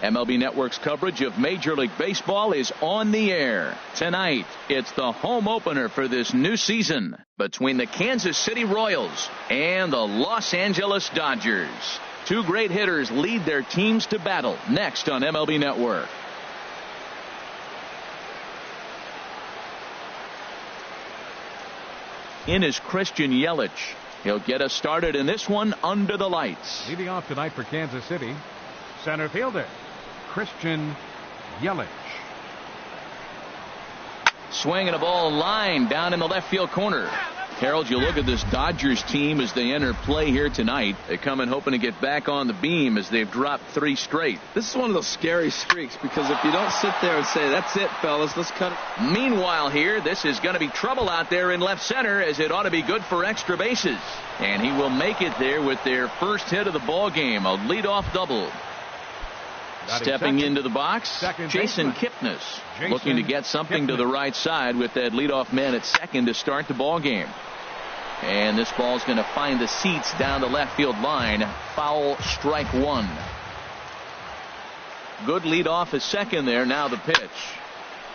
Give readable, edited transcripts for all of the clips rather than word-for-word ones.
MLB Network's coverage of Major League Baseball is on the air. Tonight, it's the home opener for this new season between the Kansas City Royals and the Los Angeles Dodgers. Two great hitters lead their teams to battle next on MLB Network. In is Christian Yelich. He'll get us started in this one under the lights. Leading off tonight for Kansas City, center fielder Christian Yelich. Swinging a ball line down in the left field corner. Harold, you look at this Dodgers team as they enter play here tonight. They come in hoping to get back on the beam as they've dropped 3 straight. This is one of those scary streaks because if you don't sit there and say, that's it, fellas, let's cut it. Meanwhile here, this is going to be trouble out there in left center as it ought to be good for extra bases. And he will make it there with their first hit of the ball game, a leadoff double. Stepping into the box, Jason Kipnis looking to get something to the right side with that leadoff man at second to start the ball game. And this ball's going to find the seats down the left field line. Foul, strike 1. Good lead off at second there. Now the pitch.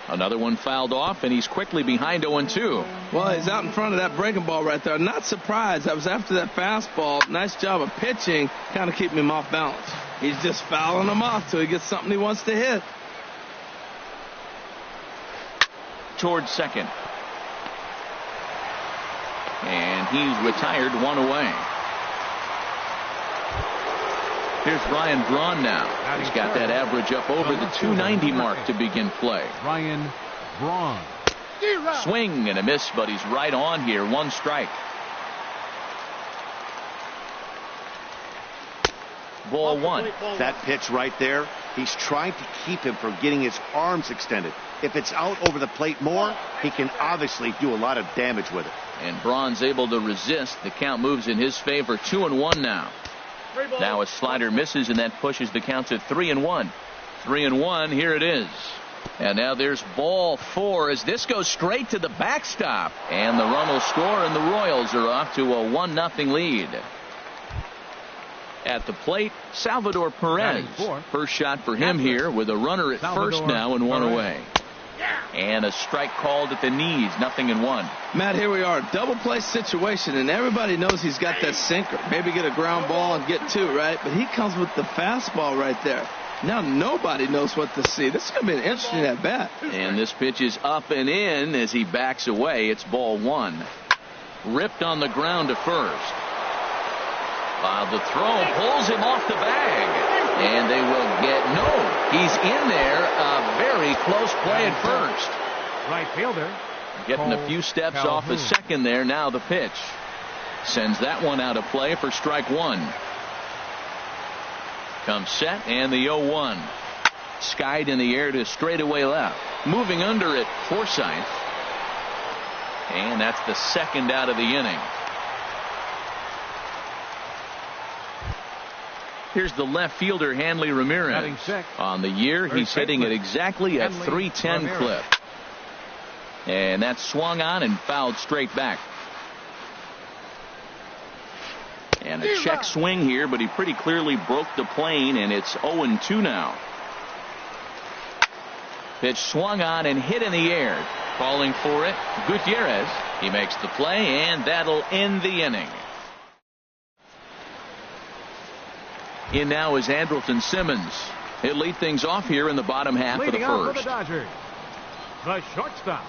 Another one fouled off, and he's quickly behind 0-2. Well, he's out in front of that breaking ball right there. Not surprised. I was after that fastball. Nice job of pitching, kind of keeping him off balance. He's just fouling him off till he gets something he wants to hit. Towards second. And he's retired, 1 away. Here's Ryan Braun now. He's got that average up over the 290 mark to begin play. Ryan Braun. Swing and a miss, but he's right on here. 1 strike. Ball 1. That pitch right there, he's trying to keep him from getting his arms extended. If it's out over the plate more, he can obviously do a lot of damage with it. And Braun's able to resist. The count moves in his favor. 2-1 now. Now a slider misses, and that pushes the count to 3-1. 3-1. Here it is. And now there's ball 4 as this goes straight to the backstop. And the run will score, and the Royals are off to a 1-0 lead. At the plate, Salvador Perez. First shot for him here with a runner at first now and 1 away. And a strike called at the knees. 0-1. Matt, here we are. Double play situation, and everybody knows he's got that sinker. Maybe get a ground ball and get 2, right? But he comes with the fastball right there. Now nobody knows what to see. This is going to be an interesting at bat. And this pitch is up and in as he backs away. It's ball 1. Ripped on the ground to first. While the throw pulls him off the bag. And they will get he's in there. A very close play at first. Right fielder. Getting a few steps off the second there. Now the pitch. Sends that one out of play for strike 1. Comes set and the 0-1. Skied in the air to straightaway left. Moving under it, Forsythe. And that's the second out of the inning. Here's the left fielder, Hanley Ramirez. On the year, he's hitting at exactly a .310 clip. And that's swung on and fouled straight back. And a check swing here, but he pretty clearly broke the plane, and it's 0-2 now. Pitch swung on and hit in the air. Calling for it, Gutierrez. He makes the play, and that'll end the inning. In now is Andrelton Simmons. He'll lead things off here in the bottom half of the first. The Dodgers, the shortstop.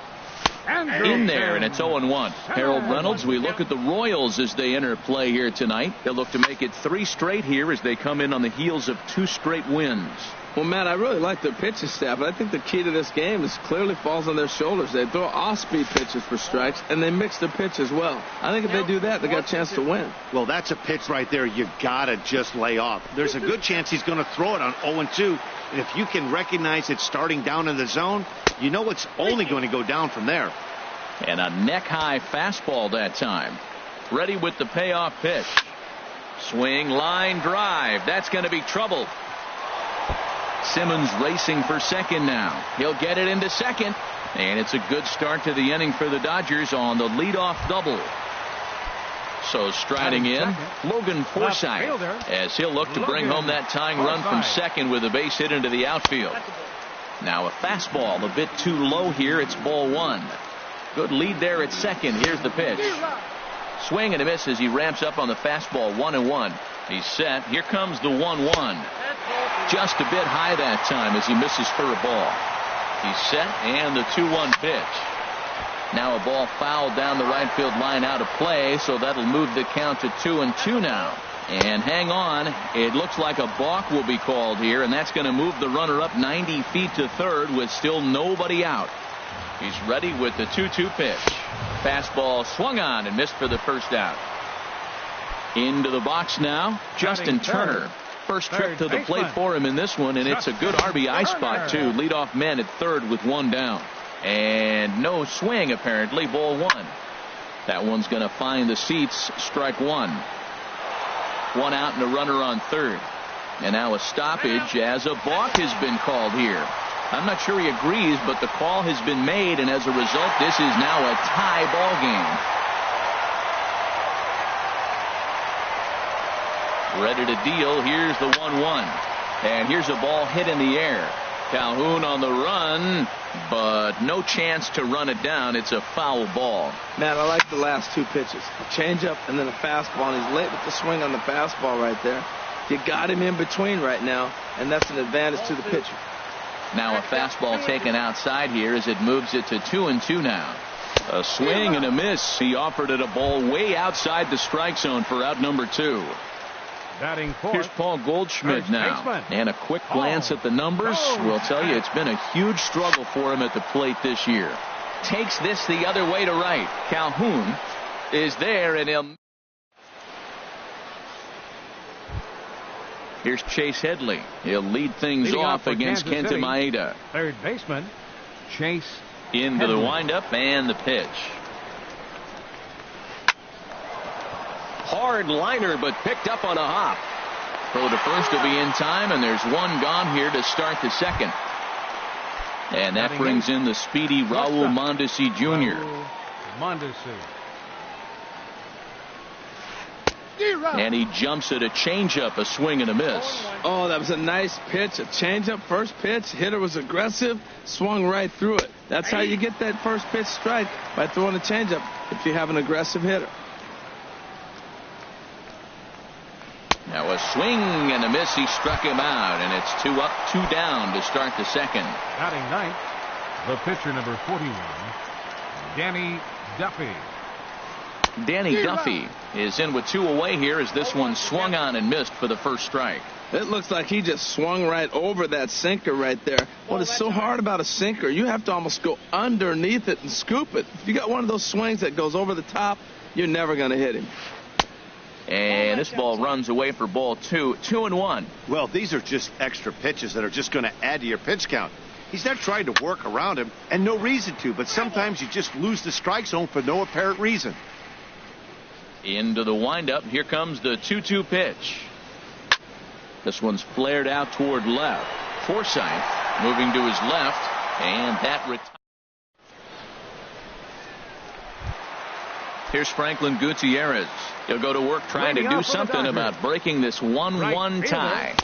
In there, and it's 0-1. Harold Reynolds, we look at the Royals as they enter play here tonight. They'll look to make it 3 straight here as they come in on the heels of 2 straight wins. Well, Matt, I really like their pitching staff, but I think the key to this game is clearly falls on their shoulders. They throw off-speed pitches for strikes, and they mix the pitch as well. I think if they do that, they got a chance to win. Well, that's a pitch right there you got to just lay off. There's a good chance he's going to throw it on 0-2, and if you can recognize it starting down in the zone, you know it's only going to go down from there. And a neck-high fastball that time. Ready with the payoff pitch. Swing, line, drive. That's going to be trouble. Simmons racing for second now. He'll get it into second. And it's a good start to the inning for the Dodgers on the leadoff double. So striding in, Logan Forsythe, as he'll look to bring home that tying run from second with a base hit into the outfield. Now a fastball a bit too low here. It's ball one. Good lead there at second. Here's the pitch. Swing and a miss as he ramps up on the fastball. 1-1. He's set. Here comes the 1-1. Just a bit high that time as he misses for a ball. He's set, and the 2-1 pitch. Now a ball fouled down the right field line out of play, so that'll move the count to 2-2 now. And hang on, it looks like a balk will be called here, and that's going to move the runner up 90 feet to third with still nobody out. He's ready with the 2-2 pitch. Fastball swung on and missed for the first out. Into the box now, Justin Turner. First trip to the plate for him in this one, and it's a good RBI spot too. Leadoff man at third with one down. And no swing apparently. Ball one. That one's going to find the seats. Strike one. One out and a runner on third. And now a stoppage as a balk has been called here. I'm not sure he agrees, but the call has been made, and as a result this is now a tie ball game. Ready to deal. Here's the 1-1. And here's a ball hit in the air. Calhoun on the run, but no chance to run it down. It's a foul ball. Man, I like the last two pitches. A changeup and then a fastball. And he's late with the swing on the fastball right there. You got him in between right now, and that's an advantage to the pitcher. Now a fastball taken outside here as it moves it to 2-2 now. A swing and a miss. He offered it a ball way outside the strike zone for out number two. Here's Paul Goldschmidt now. And a quick glance at the numbers will tell you it's been a huge struggle for him at the plate this year. Takes this the other way to right. Calhoun is there, and he'll. Here's Chase Headley. He'll lead things off against Kenta Maeda. Third baseman, Chase into the windup and the pitch. Hard liner, but picked up on a hop. Throw to first will be in time, and there's one gone here to start the second. And that brings in the speedy Raul Mondesi Jr. And he jumps at a changeup, a swing and a miss. Oh, that was a nice pitch. A changeup, first pitch. Hitter was aggressive, swung right through it. That's how you get that first pitch strike, by throwing a changeup if you have an aggressive hitter. Now a swing and a miss. He struck him out, and it's 2 up, 2 down to start the second. Batting ninth, the pitcher number 41, Danny Duffy. Danny Duffy is in with 2 away here as this one swung on and missed for the first strike. It looks like he just swung right over that sinker right there. What is so hard about a sinker, you have to almost go underneath it and scoop it. If you got one of those swings that goes over the top, you're never going to hit him. And this ball runs away for ball 2. 2-1. Well, these are just extra pitches that are just going to add to your pitch count. He's not trying to work around him, and no reason to, but sometimes you just lose the strike zone for no apparent reason. Into the windup. Here comes the 2-2 pitch. This one's flared out toward left. Forsythe moving to his left, and that retires. Here's Franklin Gutierrez. He'll go to work trying to do something about breaking this 1-1 tie.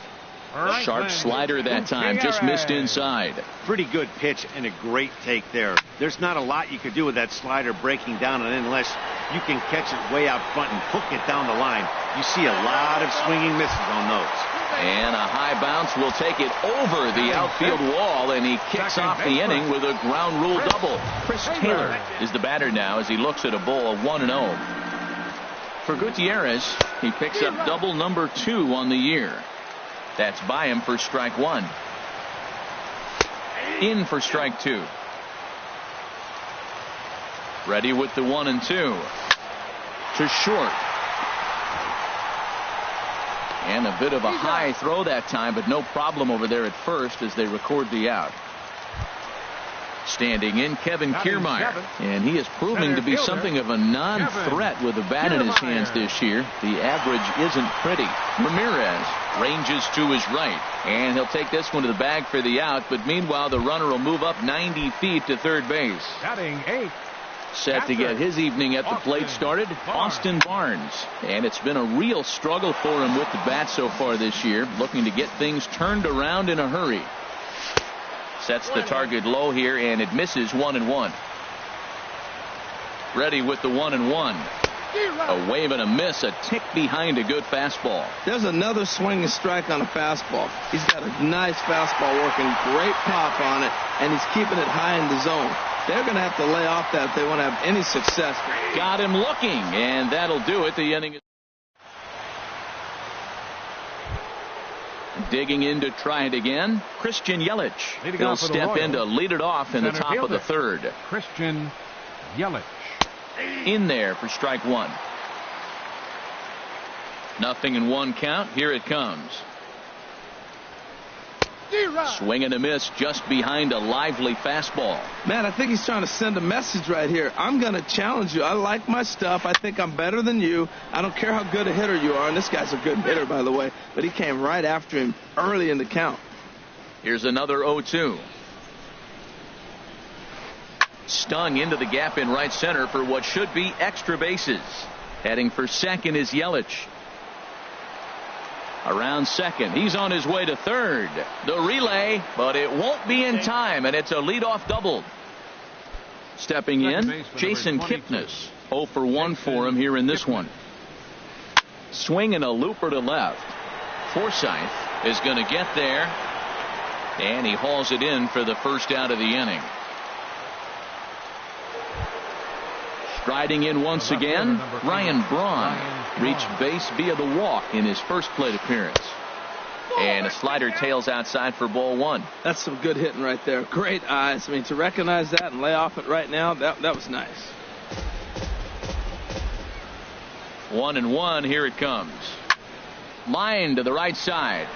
Sharp slider that time, just missed inside. Pretty good pitch and a great take there. There's not a lot you could do with that slider breaking down, and unless you can catch it way out front and hook it down the line, you see a lot of swinging misses on those. And a high bounce will take it over the outfield wall, and he kicks off the inning with a ground rule double. Chris Taylor is the batter now as he looks at a ball of 1-0. For Gutierrez, he picks up double number 2 on the year. That's by him for strike 1. In for strike 2. Ready with the 1-2. To short. And a bit of a high throw that time, but no problem over there at first as they record the out. Standing in, Kevin Kiermaier, and he is proving to be something of a non-threat with the bat in his hands this year. The average isn't pretty. Ramirez ranges to his right, and he'll take this one to the bag for the out, but meanwhile the runner will move up 90 feet to third base. Batting eighth, Set to get his evening at the plate started, Austin Barnes. And it's been a real struggle for him with the bat so far this year, looking to get things turned around in a hurry. Sets the target low here, and it misses 1-1. Ready with the 1-1. A wave and a miss, a tick behind a good fastball. There's another swing and strike on a fastball. He's got a nice fastball working, great pop on it, and he's keeping it high in the zone. They're going to have to lay off that if they want to have any success. Got him looking, and that'll do it. The inning is digging in to try it again. Christian Yelich. He'll step in to lead it off in the top of the third. Christian Yelich. In there for strike one. 0-1 count. Here it comes. Swing and a miss just behind a lively fastball. Man, I think he's trying to send a message right here. I'm going to challenge you. I like my stuff. I think I'm better than you. I don't care how good a hitter you are. And this guy's a good hitter, by the way. But he came right after him early in the count. Here's another 0-2. Stung into the gap in right center for what should be extra bases. Heading for second is Yelich. Around second. He's on his way to third. The relay, but it won't be in time, and it's a leadoff double. Stepping in, Jason Kipnis. 0 for 1 for him here in this one. Swinging a looper to left. Forsythe is going to get there, and he hauls it in for the first out of the inning. Striding in once again, Ryan Braun reached base via the walk in his first plate appearance. And a slider tails outside for ball one. That's some good hitting right there. Great eyes. I mean, to recognize that and lay off it right now, that was nice. 1-1, here it comes. Line to the right side.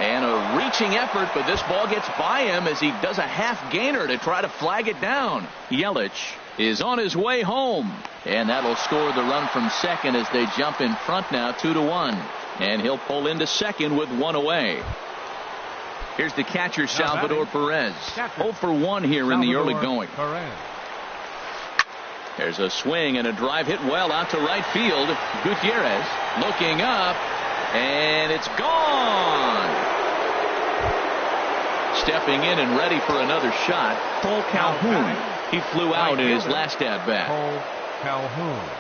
And a reaching effort, but this ball gets by him as he does a half gainer to try to flag it down. Yelich is on his way home, and that'll score the run from second as they jump in front now 2-1, and he'll pull into second with one away. Here's the catcher, Salvador Perez. 0 for 1 here in the early going. There's a swing and a drive hit well out to right field. Gutierrez looking up, and it's gone. Stepping in and ready for another shot, Cole Calhoun. He flew out in his last at-bat. Calhoun.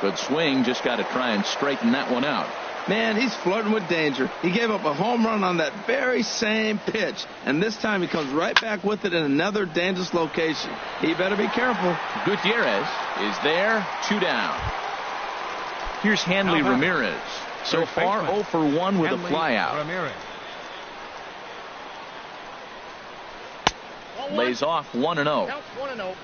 Good swing, just got to try and straighten that one out. Man, he's flirting with danger. He gave up a home run on that very same pitch, and this time he comes right back with it in another dangerous location. He better be careful. Gutierrez is there, 2 down. Here's Hanley Ramirez. So far, 0 for 1 with a flyout. Lays off 1-0.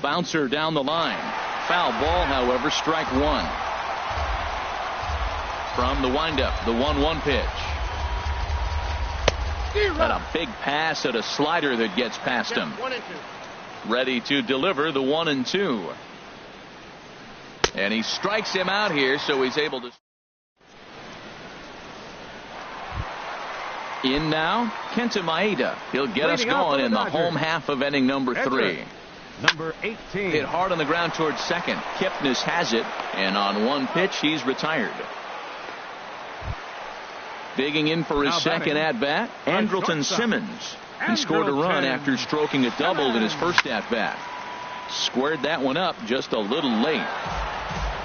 Bouncer down the line. Foul ball, however, strike one. From the windup, the 1-1 pitch. And a big pass at a slider that gets past him. Ready to deliver the 1-2. And he strikes him out here, so he's able to. In now, Kenta Maeda. He'll get us going in the home half of inning number 3. Number 18. Hit hard on the ground towards second. Kipnis has it, and on one pitch, he's retired. Digging in for his second at-bat, Andrelton Simmons. He scored a run after stroking a double in his first at-bat. Squared that one up just a little late.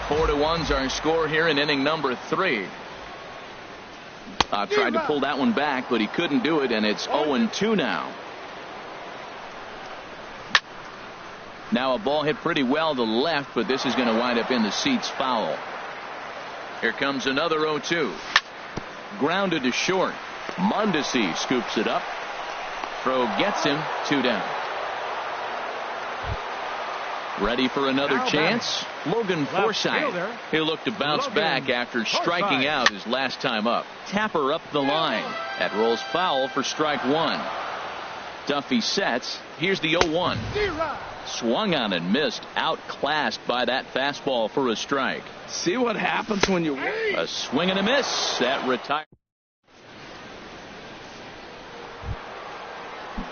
4-1's our score here in inning number 3. Tried to pull that one back, but he couldn't do it, and it's 0-2 now. Now a ball hit pretty well to the left, but this is going to wind up in the seats foul. Here comes another 0-2. Grounded to short. Mondesi scoops it up. Throw gets him, 2 down. Ready for another chance? Logan Forsythe. He'll look to bounce back after striking out his last time up. Tapper up the line. That rolls foul for strike one. Duffy sets. Here's the 0-1. Swung on and missed. Outclassed by that fastball for a strike. See what happens when you win. A swing and a miss. That retires.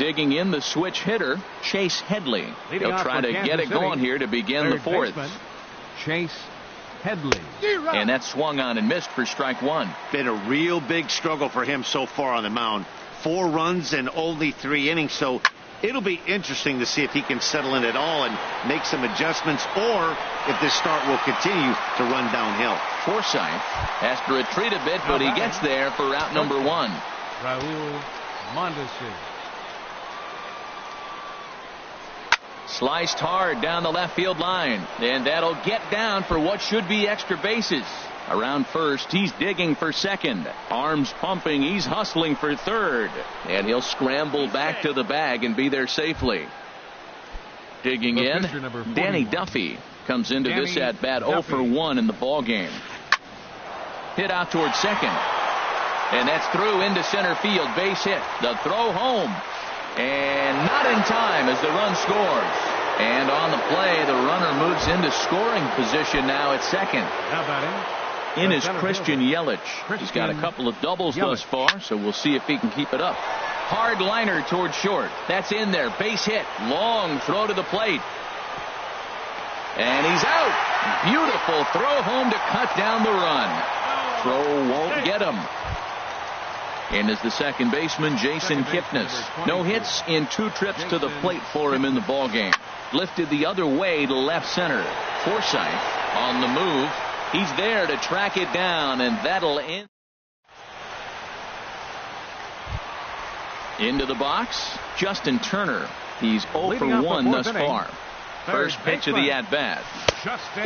digging in the switch hitter, Chase Headley. Leading He'll off try for to Kansas get it City, going here to begin the third fourth. baseman, Chase Headley. And that swung on and missed for strike one. Been a real big struggle for him so far on the mound. 4 runs in only 3 innings, so it'll be interesting to see if he can settle in at all and make some adjustments, or if this start will continue to run downhill. Forsythe has to retreat a bit, but he gets there for out number 1. Raul Mondesi. Sliced hard down the left field line, and that'll get down for what should be extra bases. Around first, he's digging for second. Arms pumping, he's hustling for third. And he'll scramble back to the bag and be there safely. Digging in, Danny Duffy comes into this at-bat 0 for 1 in the ballgame. Hit out towards second. And that's through into center field, base hit. The throw home. And not in time as the run scores. And on the play, the runner moves into scoring position now at second. How about him? In is Christian Yelich. He's got a couple of doubles thus far, so we'll see if he can keep it up. Hard liner towards short. That's in there. Base hit. Long throw to the plate. And he's out. Beautiful throw home to cut down the run. Throw won't get him. In is the second baseman, Jason Kipnis. No hits in 2 trips to the plate for him in the ballgame. Lifted the other way to left center. Forsythe on the move. He's there to track it down, and that'll end. Into the box, Justin Turner. He's 0 for 1 thus far. First pitch of the at-bat.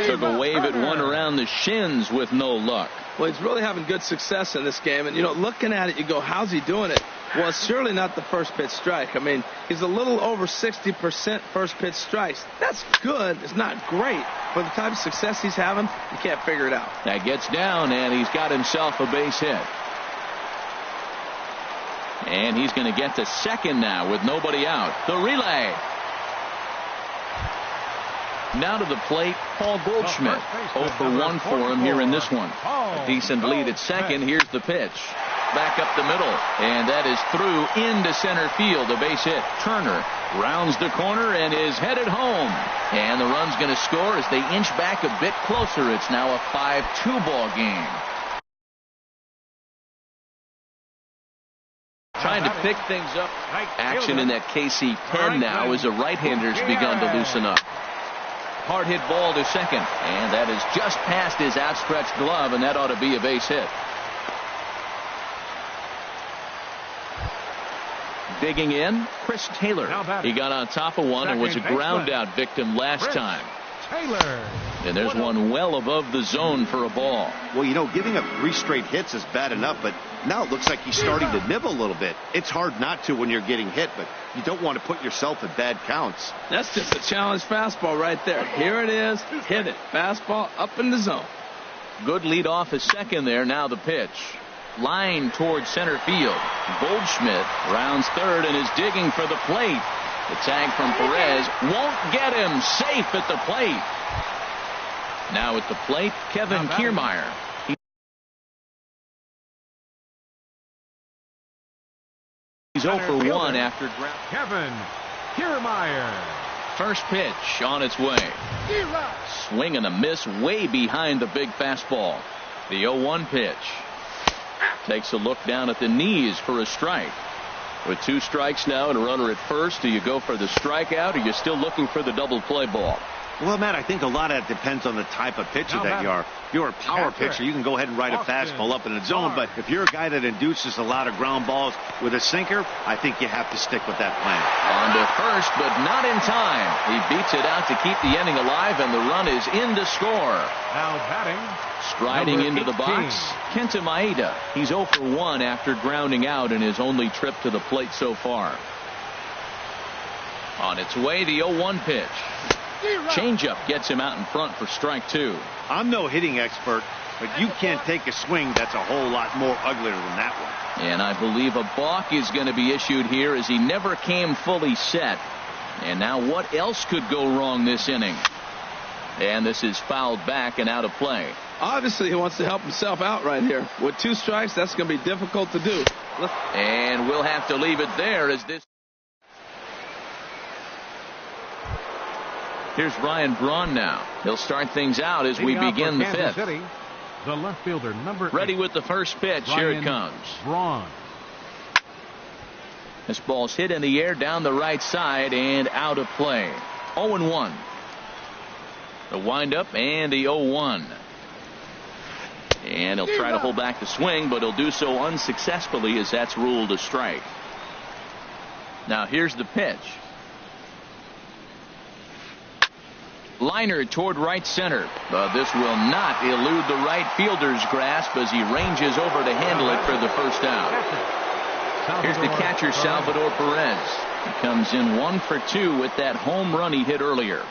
Took a wave at one around the shins with no luck. Well, he's really having good success in this game. And, you know, looking at it, you go, how's he doing it? Well, it's surely not the first pitch strike. I mean, he's a little over 60% first pitch strikes. That's good. It's not great. But the type of success he's having, you can't figure it out. That gets down, and he's got himself a base hit. And he's going to get to second now with nobody out. The relay. Now to the plate, Paul Goldschmidt. 0 for 1 for him here in this one. A decent lead at second. Here's the pitch. Back up the middle. And that is through into center field. A base hit. Turner rounds the corner and is headed home. And the run's going to score as they inch back a bit closer. It's now a 5-2 ball game. Trying to pick things up. Action in that KC-10 now as the right-hander's begun to loosen up. Hard hit ball to second, and that is just past his outstretched glove, and that ought to be a base hit. Digging in, Chris Taylor. He got on top of one and was a ground out victim last time. Taylor. And there's one well above the zone for a ball. Well, you know, giving up 3 straight hits is bad enough, but now it looks like he's starting to nibble a little bit. It's hard not to when you're getting hit, but you don't want to put yourself in bad counts. That's just a challenge fastball right there. Here it is. Hit it. Fastball up in the zone. Good lead off at second there. Now the pitch. Line towards center field. Goldschmidt rounds third and is digging for the plate. The tag from Perez won't get him. Safe at the plate. Now at the plate, Kevin Kiermaier. He's 0 for 1 after ground. Kevin Kiermaier. First pitch on its way. Swing and a miss way behind the big fastball. The 0-1 pitch. Takes a look down at the knees for a strike. With 2 strikes now and a runner at first, do you go for the strikeout or are you still looking for the double play ball? Well, Matt, I think a lot of that depends on the type of pitcher that you are. If you're a power pitcher, you can go ahead and ride a fastball up in the zone. But if you're a guy that induces a lot of ground balls with a sinker, I think you have to stick with that plan. On to first, but not in time. He beats it out to keep the inning alive, and the run is in to score. Now batting. Striding into the box, Kenta Maeda. He's 0 for 1 after grounding out in his only trip to the plate so far. On its way, the 0-1 pitch. Changeup gets him out in front for strike 2. I'm no hitting expert, but you can't take a swing that's a whole lot more uglier than that one. And I believe a balk is going to be issued here as he never came fully set. And now what else could go wrong this inning? And this is fouled back and out of play. Obviously, he wants to help himself out right here. With 2 strikes, that's going to be difficult to do. And we'll have to leave it there as this. Here's Ryan Braun now. He'll start things out as we begin the fifth. City, the left fielder, number Ready 8. with the first pitch. Here it comes. Braun. This ball's hit in the air down the right side and out of play. 0-1. The windup and the 0-1. And he'll try to hold back the swing, but he'll do so unsuccessfully as that's ruled a strike. Now here's the pitch. Liner toward right center, but this will not elude the right fielder's grasp as he ranges over to handle it for the first out. Here's the catcher, Salvador Perez. He comes in 1 for 2 with that home run he hit earlier.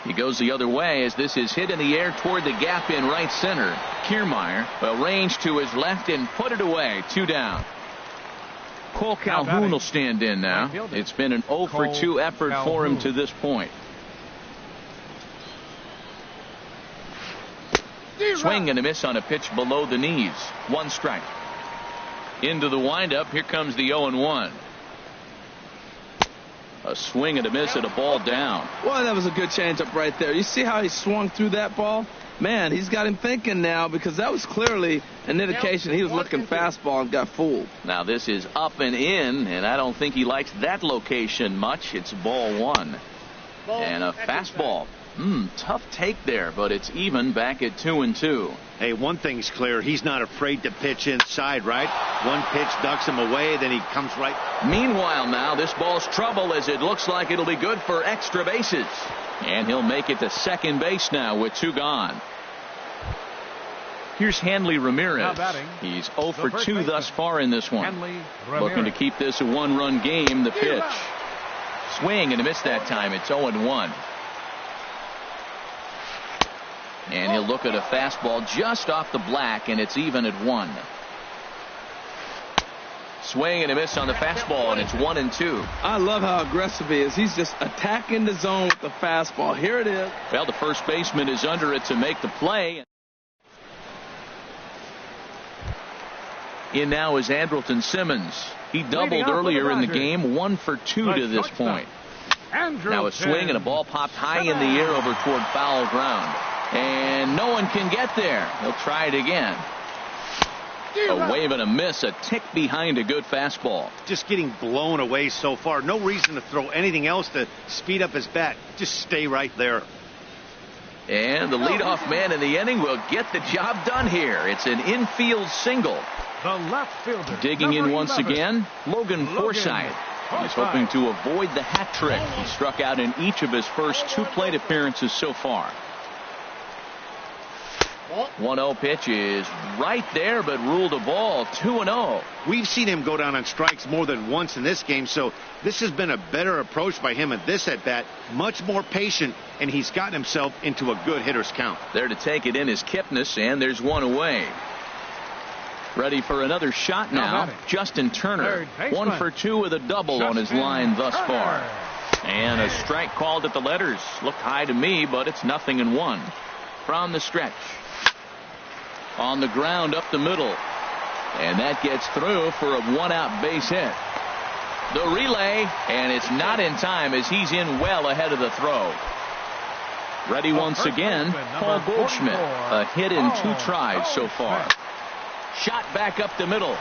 He goes the other way as this is hit in the air toward the gap in right center. Kiermaier will range to his left and put it away. 2 down. Cole Calhoun will stand in now. It's been an 0 for 2 effort for him to this point. Swing and a miss on a pitch below the knees. 1 strike. Into the windup. Here comes the 0-1. A swing and a miss at a ball down. Well, that was a good changeup right there. You see how he swung through that ball? Man, he's got him thinking now, because that was clearly an indication he was looking fastball and got fooled. Now this is up and in, and I don't think he likes that location much. It's ball 1. And a fastball. Tough take there, but it's even back at 2-2. Hey, one thing's clear. He's not afraid to pitch inside, right? One pitch ducks him away, then he comes right. Meanwhile, now this ball's trouble as it looks like it'll be good for extra bases. And he'll make it to second base now with 2 gone. Here's Hanley Ramirez. He's 0 for 2 thus far in this one. Looking to keep this a 1-run game. The pitch. Swing and a miss that time. It's 0-1. And he'll look at a fastball just off the black, and it's even at 1. Swing and a miss on the fastball, and it's 1-2. I love how aggressive he is. He's just attacking the zone with the fastball. Here it is. Well, the first baseman is under it to make the play. In now is Andrelton Simmons. He doubled earlier in the game. 1 for 2 to this point. Now a swing and a ball popped high in the air over toward foul ground. And no one can get there. He'll try it again. A wave and a miss, a tick behind a good fastball. Just getting blown away so far. No reason to throw anything else to speed up his bat. Just stay right there. And the leadoff man in the inning will get the job done here. It's an infield single. The left fielder, digging in once 11. again, Logan Forsythe. He's hoping to avoid the hat trick. He struck out in each of his first 2 plate appearances so far. 1-0 pitch is right there, but ruled a ball. 2-0. We've seen him go down on strikes more than once in this game, so this has been a better approach by him at this at-bat. Much more patient, and he's gotten himself into a good hitter's count. There to take it in is Kipnis, and there's 1 away. Ready for another shot now. Justin Turner. 1 for 2 with a double on his line thus far. And a strike called at the letters. Looked high to me, but it's 0-1. From the stretch. On the ground up the middle. And that gets through for a 1-out base hit. The relay, and it's not in time as he's in well ahead of the throw. Ready once again, Paul Goldschmidt. A hit in 2 tries so far. Shot back up the middle.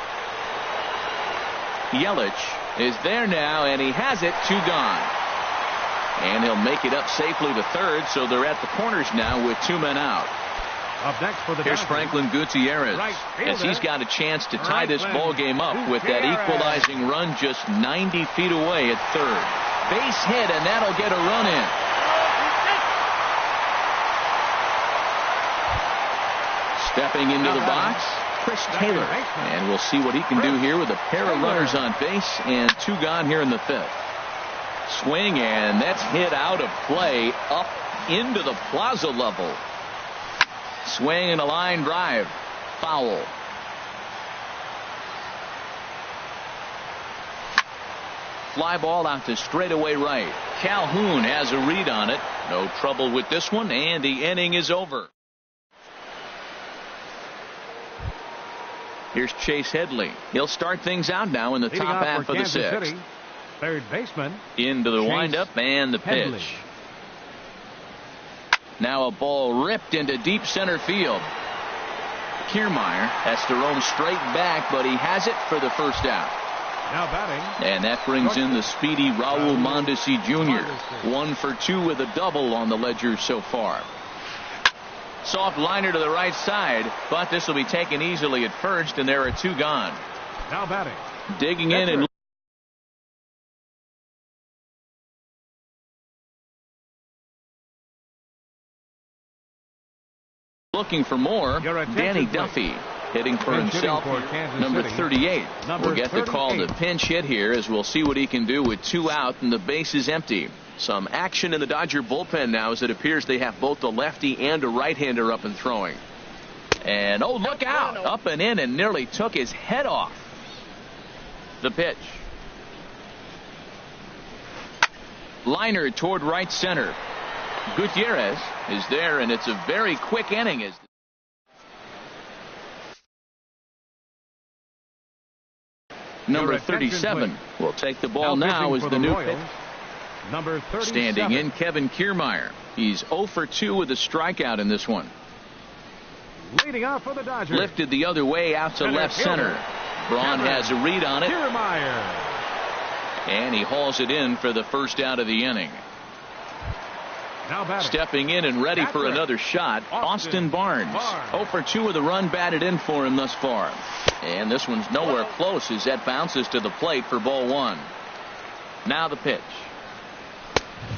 Yelich is there now, and he has it. 2 gone. And he'll make it up safely to third, so they're at the corners now with 2 men out. Up next for the Here's Franklin Gutierrez as he's got a chance to tie this ball game up with that equalizing run just 90 feet away at third. Base hit, and that'll get a run in. Stepping into the box, Chris Taylor. And we'll see what he can do here with a pair of runners on base and 2 gone here in the 5th. Swing, and that's hit out of play up into the plaza level. Swing and a line drive. Foul. Fly ball out to straightaway right. Calhoun has a read on it. No trouble with this one, and the inning is over. Here's Chase Headley. He'll start things out now in the top half of the 6th. Third baseman. Into the windup and the pitch. Headley. Now a ball ripped into deep center field. Kiermaier has to roam straight back, but he has it for the first out. Now batting. And that brings in the speedy Raul Mondesi Jr. 1 for 2 with a double on the ledger so far. Soft liner to the right side, but this will be taken easily at first, and there are 2 gone. Now batting. Digging in and looking for more. Danny Duffy hitting for himself. Number 38 will get the call to pinch hit here, as we'll see what he can do with 2 out and the base is empty. Some action in the Dodger bullpen now, as it appears they have both a lefty and a right-hander up and throwing. And oh, look out, up and in, and nearly took his head off. The pitch. Liner toward right center. Gutierrez is there, and it's a very quick inning. Number 37 will take the ball now as the new pitch. Number 37. Standing in, Kevin Kiermaier. He's 0 for 2 with a strikeout in this one. Leading off for the Dodgers. Lifted the other way out to left center. Braun has a read on it. Kiermaier. And he hauls it in for the first out of the inning. Now batting. Stepping in and ready for another shot, Austin Barnes. 0 for 2 with a run batted in for him thus far. And this one's nowhere close as that bounces to the plate for ball 1. Now the pitch.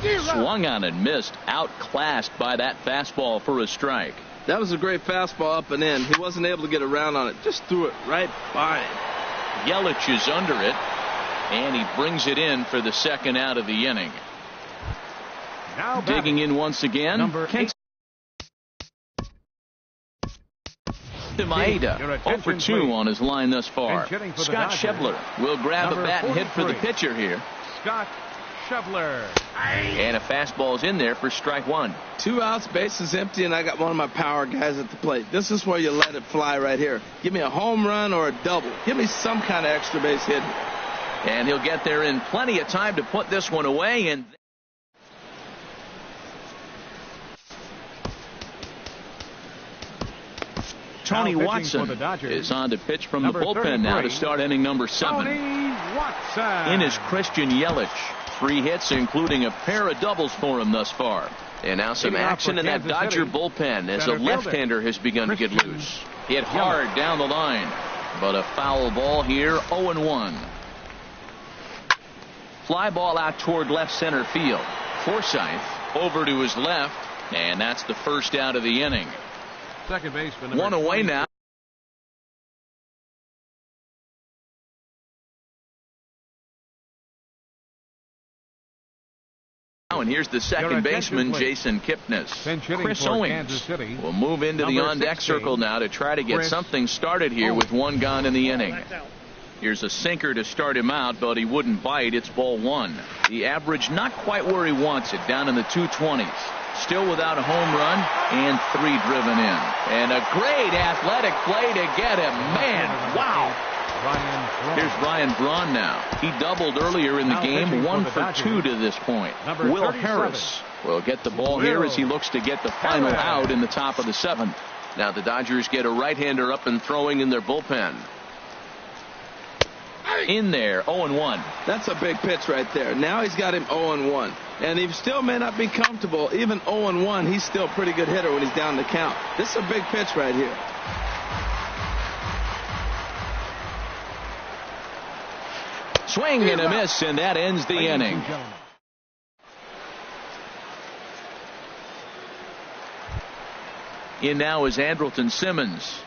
Swung on and missed. Outclassed by that fastball for a strike. That was a great fastball up and in. He wasn't able to get around on it. Just threw it right by him. Yelich is under it, and he brings it in for the second out of the inning. Now digging in once again. Number 8. Maeda, 0 for 2 on his line thus far. Scott Schebler will grab a bat and hit for the pitcher here. Scott Schebler. And a fastball's in there for strike 1. 2 outs, base is empty, and I got one of my power guys at the plate. This is where you let it fly right here. Give me a home run or a double. Give me some kind of extra base hit. And he'll get there in plenty of time to put this one away. And Tony Watson is on to pitch from the bullpen now to start inning number 7. In is Christian Yelich. 3 hits, including a pair of doubles for him thus far. And now some action in that Dodger bullpen as a left-hander has begun to get loose. Hit hard down the line, but a foul ball here, 0-1. Fly ball out toward left center field. Forsythe over to his left, and that's the first out of the inning. Second baseman. 1 away now. And here's the second baseman, Jason Kipnis. Chris Owings will move into the on-deck circle now to try to get something started here with 1 gone in the inning. Here's a sinker to start him out, but he wouldn't bite. It's ball 1. The average not quite where he wants it, down in the 220s. Still without a home run and 3 driven in. And a great athletic play to get him. Man, wow. Here's Ryan Braun now. He doubled earlier in the game, 1 for 2 to this point. Will Harris will get the ball here as he looks to get the final out in the top of the 7th. Now the Dodgers get a right-hander up and throwing in their bullpen. In there, 0-1. That's a big pitch right there. Now he's got him 0-1. And he still may not be comfortable. Even 0-1, he's still a pretty good hitter when he's down the count. This is a big pitch right here. Swing and a miss, and that ends the inning. In now is Andrelton Simmons.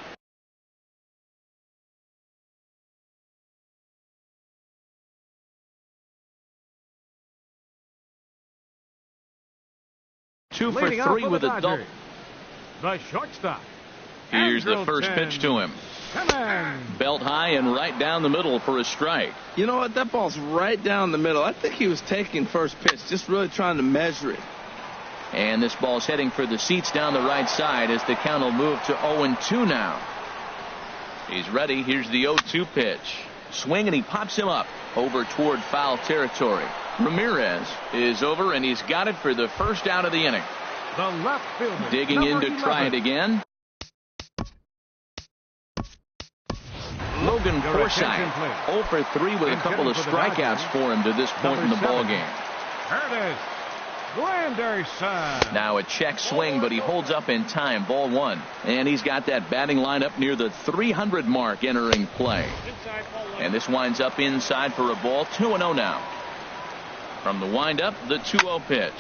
Two for 3 with a double. The shortstop. Here's the first pitch to him. Belt high and right down the middle for a strike. You know what? That ball's right down the middle. I think he was taking first pitch, just really trying to measure it. And this ball's heading for the seats down the right side as the count will move to 0-2 now. He's ready. Here's the 0-2 pitch. Swing, and he pops him up over toward foul territory. Ramirez is over, and he's got it for the first out of the inning. The left fielder. Digging in to try it again. Logan Forsythe, 0 for 3 with a couple of strikeouts for him to this point in the ball game. Curtis Granderson. Now a check swing, but he holds up in time. Ball 1. And he's got that batting line up near the 300 mark entering play. And this winds up inside for a ball. 2-0 now. From the windup, the 2-0 pitch.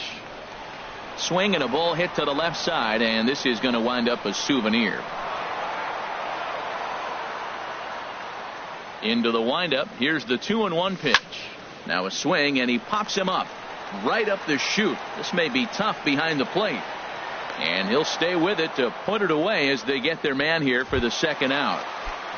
Swing and a ball hit to the left side, and this is going to wind up a souvenir. Into the windup. Here's the 2-1 pitch. Now a swing, and he pops him up right up the chute. This may be tough behind the plate, and he'll stay with it to put it away as they get their man here for the second out.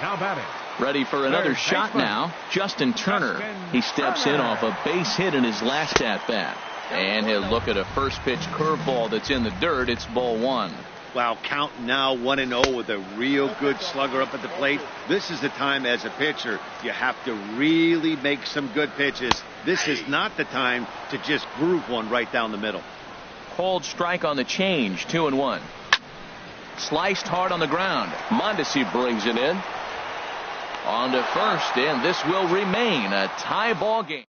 Now batting. Ready for another shot now. Justin Turner. He steps in off a base hit in his last at bat, and he'll look at a first pitch curveball that's in the dirt. It's ball 1. Wow, count now 1-0 with a real good slugger up at the plate. This is the time as a pitcher you have to really make some good pitches. This is not the time to just groove one right down the middle. Cold strike on the change. 2-1. Sliced hard on the ground. Mondesi brings it in. On to first, and this will remain a tie ball game.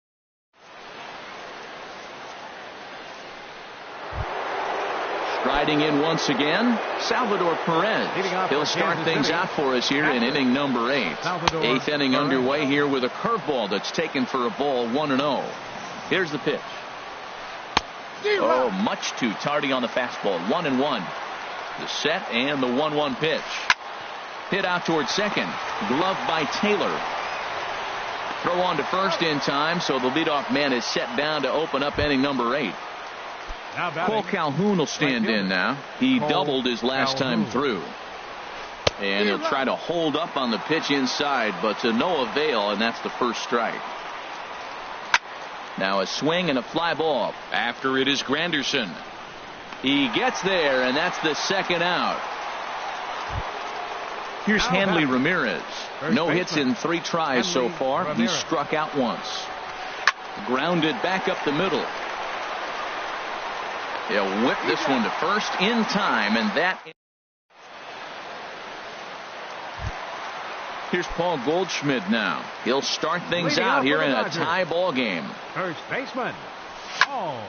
Striding in once again, Salvador Perez. He'll start things out for us here in inning number 8. 8th inning underway here with a curveball that's taken for a ball. 1-0. Here's the pitch. Oh, much too tardy on the fastball. 1-1. The set and the 1-1 pitch. Hit out towards second. Glove by Taylor. Throw on to first in time, so the leadoff man is set down to open up inning number 8. Cole Calhoun will stand in now. He doubled his last time through. And he'll try to hold up on the pitch inside, but to no avail, and that's the first strike. Now a swing and a fly ball. After it is Granderson. He gets there, and that's the second out. Here's Hanley Ramirez. No hits in 3 tries so far. He's struck out once. Grounded back up the middle. He'll whip this one to first in time, and that. Here's Paul Goldschmidt now. He'll start things out here in a tie ball game. First baseman, Paul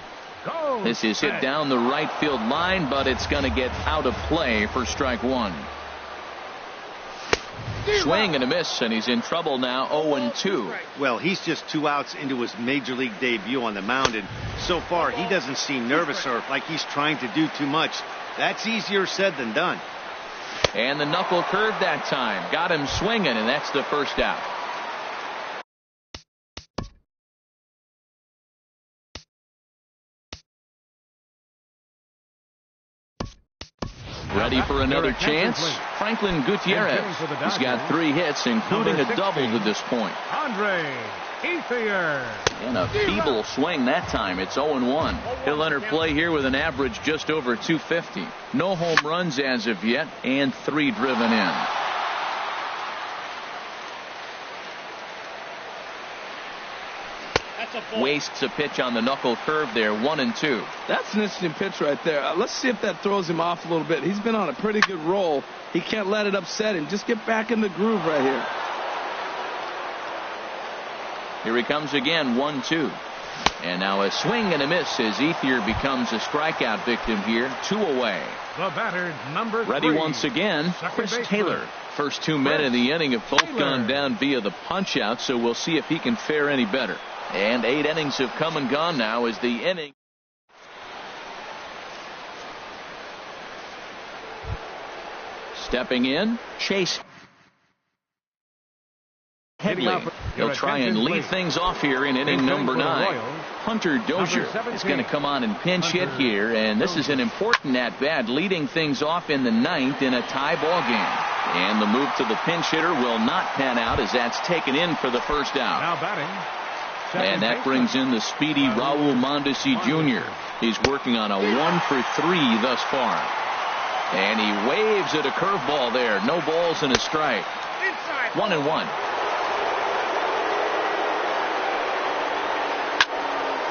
Goldschmidt. This is hit down the right field line, but it's going to get out of play for strike 1. Swing and a miss, and he's in trouble now. 0-2. Well, he's just 2 outs into his major league debut on the mound, and so far he doesn't seem nervous or like he's trying to do too much. That's easier said than done. And the knuckle curve that time got him swinging, and that's the first out. Ready for another chance? Franklin Gutierrez. He's got 3 hits, including a double to this point. Andre Ethier. And a feeble swing that time. It's 0-1. He'll enter play here with an average just over 250. No home runs as of yet, and 3 driven in. Wastes a pitch on the knuckle curve there. 1-2. That's an interesting pitch right there. Let's see if that throws him off a little bit. He's been on a pretty good roll. He can't let it upset him. Just get back in the groove right here. Here he comes again. 1-2. And now a swing and a miss as Ethier becomes a strikeout victim here. 2 away. The batter, number 3. Ready once again, Chris Taylor. First 2 men in the inning have both gone down via the punch out, so we'll see if he can fare any better. And 8 innings have come and gone now as the inning. Stepping in, Chase Headley. He'll try and lead things off here in inning number 9. Hunter Dozier is going to come on and pinch hit here, and this is an important at-bat, leading things off in the 9th in a tie ball game. And the move to the pinch hitter will not pan out as that's taken in for the first out. Now batting. And that brings in the speedy Raul Mondesi Jr. He's working on a 1 for 3 thus far. And he waves at a curveball there. No balls and a strike. 1-1.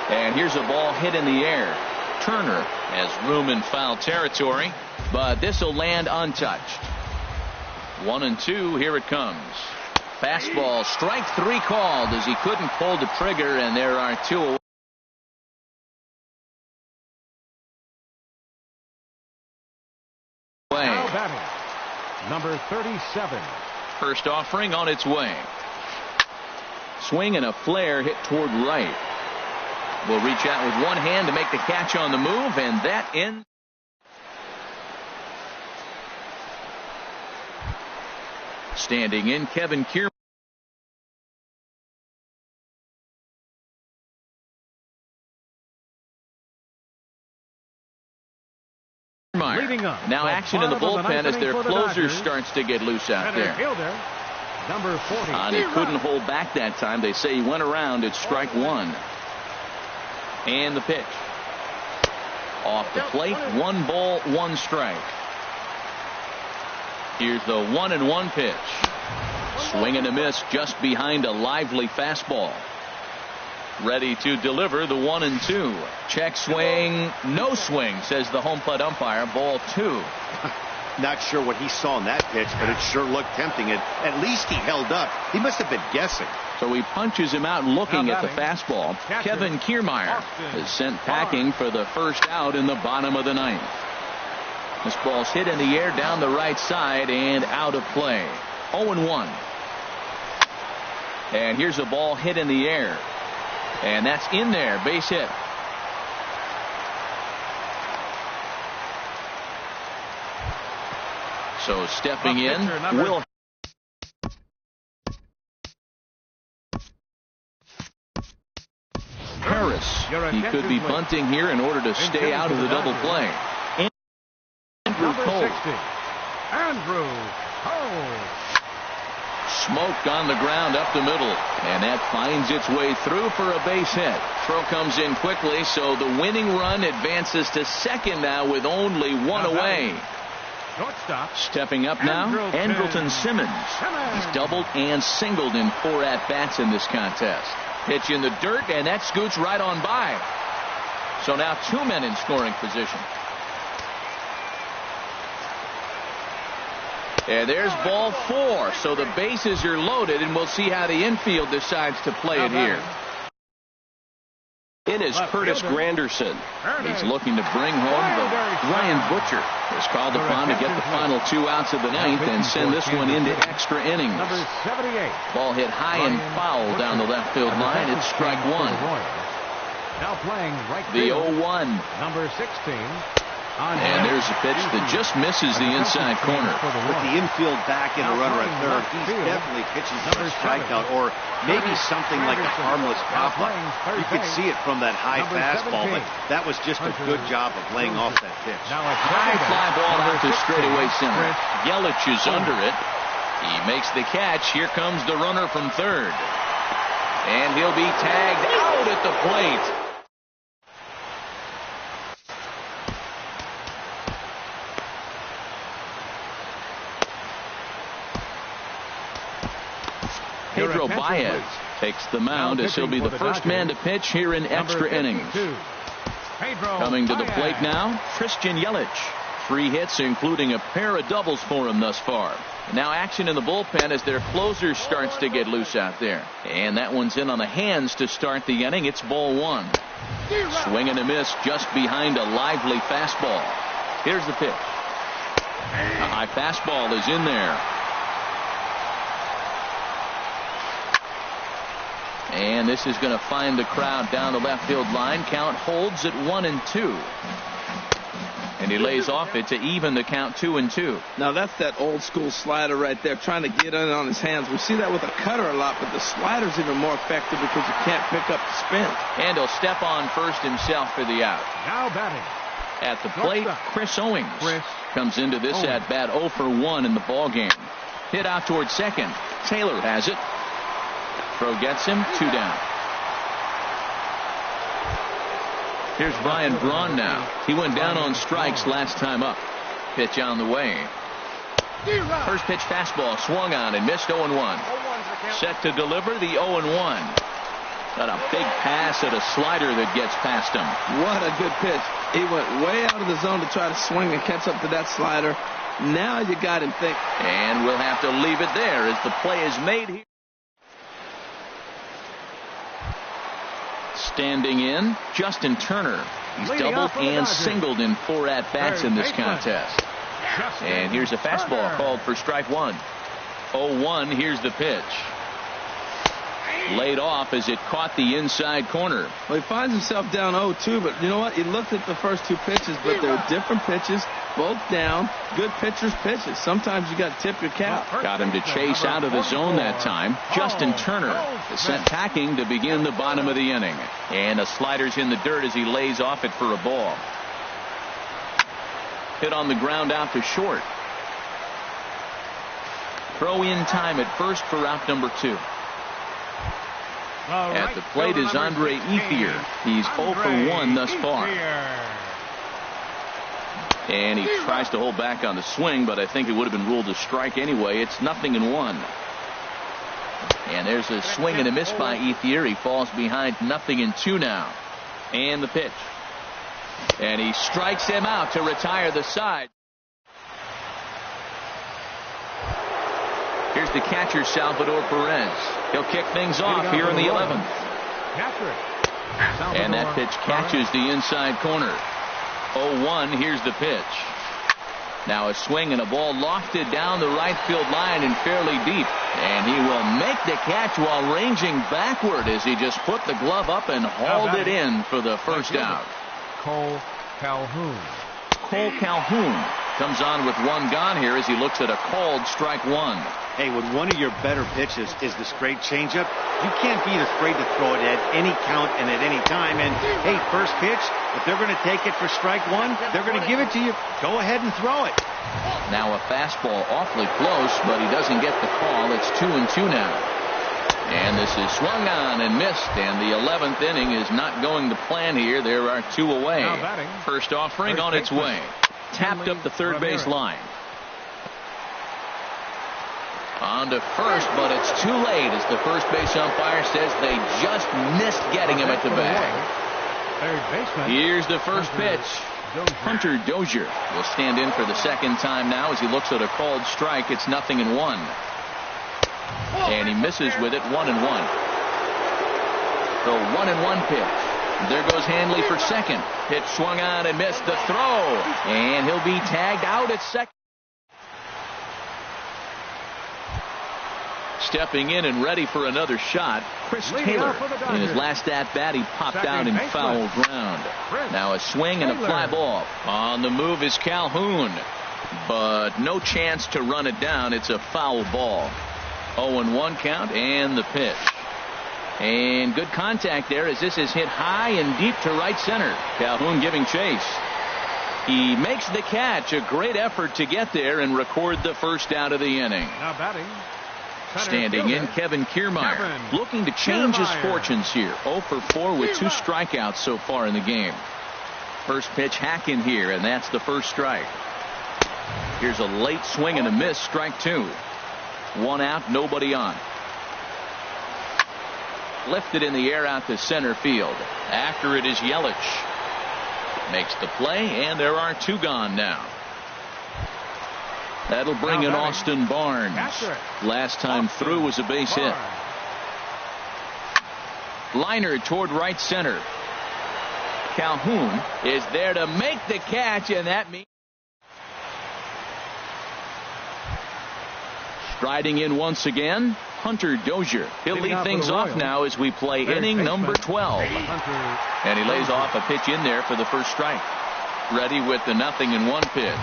And here's a ball hit in the air. Turner has room in foul territory, but this will land untouched. 1-2, here it comes. Fastball, strike 3 called as he couldn't pull the trigger, and there are 2 away. Now batting, number 37. First offering on its way. Swing and a flare hit toward right. Will reach out with one hand to make the catch on the move, and that ends. Standing in, Kevin Kiermaier. Now action in the bullpen as their closer starts to get loose out there. Number 40. He couldn't hold back that time. They say he went around. It's strike 1. And the pitch. Off the plate. 1 ball, 1 strike. Here's the 1-1 pitch. Swing and a miss just behind a lively fastball. Ready to deliver the 1-2. Check swing, no swing, says the home plate umpire. Ball 2. Not sure what he saw in that pitch, but it sure looked tempting. At least he held up. He must have been guessing. So he punches him out looking at the fastball. Kevin Kiermaier is sent packing for the first out in the bottom of the 9th. This ball's hit in the air down the right side and out of play. 0-1. And here's a ball hit in the air. And that's in there. Base hit. So stepping in, Will Harris. He could be bunting here in order to stay out of the double play. Andrew Cole. Andrew Cole. Smoked on the ground up the middle, and that finds its way through for a base hit. Throw comes in quickly, so the winning run advances to second now with only 1 away. Stepping up now, Andrelton Simmons. He's doubled and singled in 4 at-bats in this contest. Pitch in the dirt, and that scoots right on by. So now 2 men in scoring position. And there's ball 4. So the bases are loaded, and we'll see how the infield decides to play it here. In is Curtis Granderson. He's looking to bring home the Ryan Butcher is called upon to get the final 2 outs of the 9th and send this one into extra innings. Ball hit high and foul down the left field line. It's strike 1. Now playing right the field, 0-1. number 16. And there's a pitch that just misses the inside corner. With the infield back and a runner at third, he's definitely pitching for a strikeout or maybe something like a harmless pop-up. You could see it from that high fastball, but that was just a good job of laying off that pitch. High fly ball out to straightaway center. Yelich is under it. He makes the catch. Here comes the runner from third. And he'll be tagged out at the plate. Pedro Baez takes the mound as he'll be the first man to pitch here in extra innings. Coming to the plate now, Christian Yelich. 3 hits, including a pair of doubles for him thus far. Now action in the bullpen as their closer starts to get loose out there. And that one's in on the hands to start the inning. It's ball 1. Swing and a miss just behind a lively fastball. Here's the pitch. A high fastball is in there. And this is going to find the crowd down the left field line. Count holds at 1-2. And he lays off it to even the count 2-2. Now that's that old school slider right there, trying to get in on his hands. We see that with a cutter a lot, but the slider's even more effective because you can't pick up the spin. And he'll step on first himself for the out. Now batting. At the plate, Chris Owings comes into this at bat 0 for 1 in the ball game. Hit out towards second. Taylor has it. Throw gets him, 2 down. Here's Brian Braun now. He went down on strikes last time up. Pitch on the way. First pitch fastball swung on and missed 0-1. Set to deliver the 0-1. Got a big pass at a slider that gets past him. What a good pitch. He went way out of the zone to try to swing and catch up to that slider. Now you got him thinking. And we'll have to leave it there as the play is made here. Standing in, Justin Turner. He's doubled and singled in 4 at-bats in this contest. And here's a fastball called for strike 1. 0-1, here's the pitch. Laid off as it caught the inside corner. Well, he finds himself down 0-2, but you know what? He looked at the first 2 pitches, but they're different pitches, both down. Good pitchers' pitches. Sometimes you got to tip your cap. Got him to chase out of the zone that time. Justin Turner is set packing to begin the bottom of the inning. And a slider's in the dirt as he lays off it for a ball. Hit on the ground out to short. Throw in time at first for out number 2. At the plate is Andre Ethier. He's 0 for 1 thus far. And he tries to hold back on the swing, but I think it would have been ruled a strike anyway. It's 0-1. And there's a swing and a miss by Ethier. He falls behind 0-2 now. And the pitch. And he strikes him out to retire the side. Here's the catcher, Salvador Perez. He'll kick things off here in the 11th. And that pitch catches the inside corner. 0-1, here's the pitch. Now a swing and a ball lofted down the right field line and fairly deep. And he will make the catch while ranging backward as he just put the glove up and hauled it in for the first out. Cole Calhoun. Cole Calhoun comes on with 1 gone here as he looks at a called strike 1. Hey, when one of your better pitches is the straight changeup, you can't be afraid to throw it at any count and at any time. And, hey, first pitch, if they're going to take it for strike 1, they're going to give it to you. Go ahead and throw it. Now a fastball awfully close, but he doesn't get the call. It's 2-2 now. And this is swung on and missed, and the 11th inning is not going to plan here. There are 2 away. First offering on its way. Tapped up the third base line. On to first, but it's too late as the first base umpire says they just missed getting him at the bag. Here's the first pitch. Hunter Dozier will stand in for the second time now as he looks at a called strike. It's 0-1. And he misses with it. 1-1. The 1-1 pitch. There goes Hanley for second. Pitch swung on and missed. The throw. And he'll be tagged out at second. Stepping in and ready for another shot, Chris Taylor. In his last at-bat, he popped out in foul ground. Now a swing and a fly ball. On the move is Calhoun. But no chance to run it down. It's a foul ball. 0-1 count and the pitch. And good contact there as this is hit high and deep to right center. Calhoun giving chase. He makes the catch. A great effort to get there and record the first out of the inning. Now batting. Standing in, Kevin Kiermaier, looking to change his fortunes here. 0 for 4 with 2 strikeouts so far in the game. First pitch hack in here, and that's the first strike. Here's a late swing and a miss, strike 2. 1 out, nobody on. Lifted in the air out to center field. After it is Yelich. Makes the play, and there are 2 gone now. That'll bring in Austin Barnes. Last time through was a base hit. Liner toward right center. Calhoun is there to make the catch, and that means striding in once again, Hunter Dozier. He'll lead things off now as we play inning number 12. And he lays off a pitch in there for the first strike. Ready with the 0-1 pitch.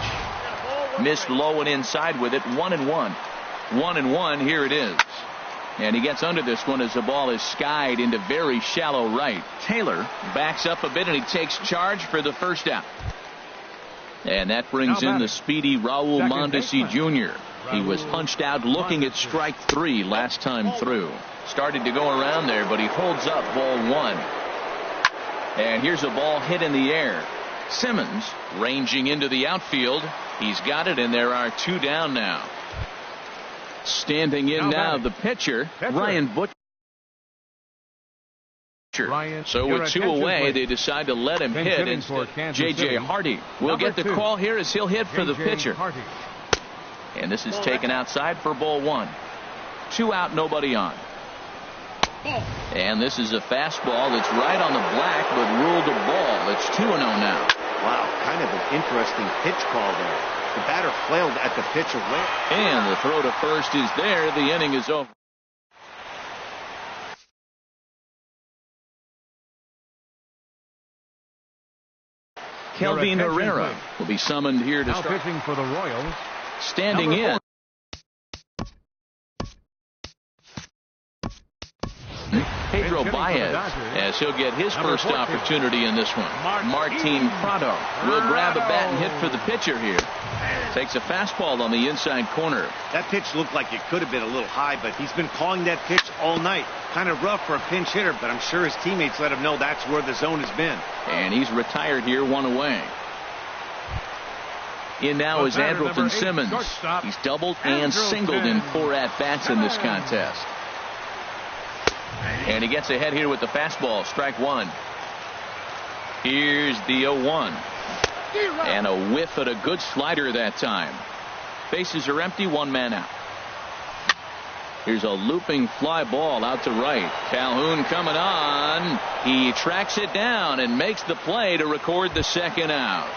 Missed low and inside with it. 1-1. 1-1. Here it is. And he gets under this one as the ball is skied into very shallow right. Taylor backs up a bit and he takes charge for the first out. And that brings in the speedy Raul Mondesi Jr. He was punched out looking at strike 3 last time through. Started to go around there, but he holds up ball 1. And here's a ball hit in the air. Simmons ranging into the outfield. He's got it, and there are 2 down now. Standing in now, the pitcher, Ryan Butcher. So with 2 away, they decide to let him hit instead. J.J. Hardy will get the call here as he'll hit for the pitcher. And this is taken outside for ball 1. 2 out, nobody on. And this is a fastball that's right on the black, but ruled a ball. It's 2-0 now. Wow, kind of an interesting pitch call there. The batter flailed at the pitcher. And the throw to first is there. The inning is over. Kelvin Herrera will be summoned here to start. Pitching for the Royals. Standing in. Pedro Baez, as he'll get his first opportunity in this one. Martin Prado will grab a bat and hit for the pitcher here. Takes a fastball on the inside corner. That pitch looked like it could have been a little high, but he's been calling that pitch all night. Kind of rough for a pinch hitter, but I'm sure his teammates let him know that's where the zone has been. And he's retired here, 1 away. In now is Andrelton Simmons. He's doubled and singled in 4 at-bats in this contest. And he gets ahead here with the fastball. Strike 1. Here's the 0-1. And a whiff at a good slider that time. Bases are empty, 1 man out. Here's a looping fly ball out to right. Calhoun coming on. He tracks it down and makes the play to record the second out.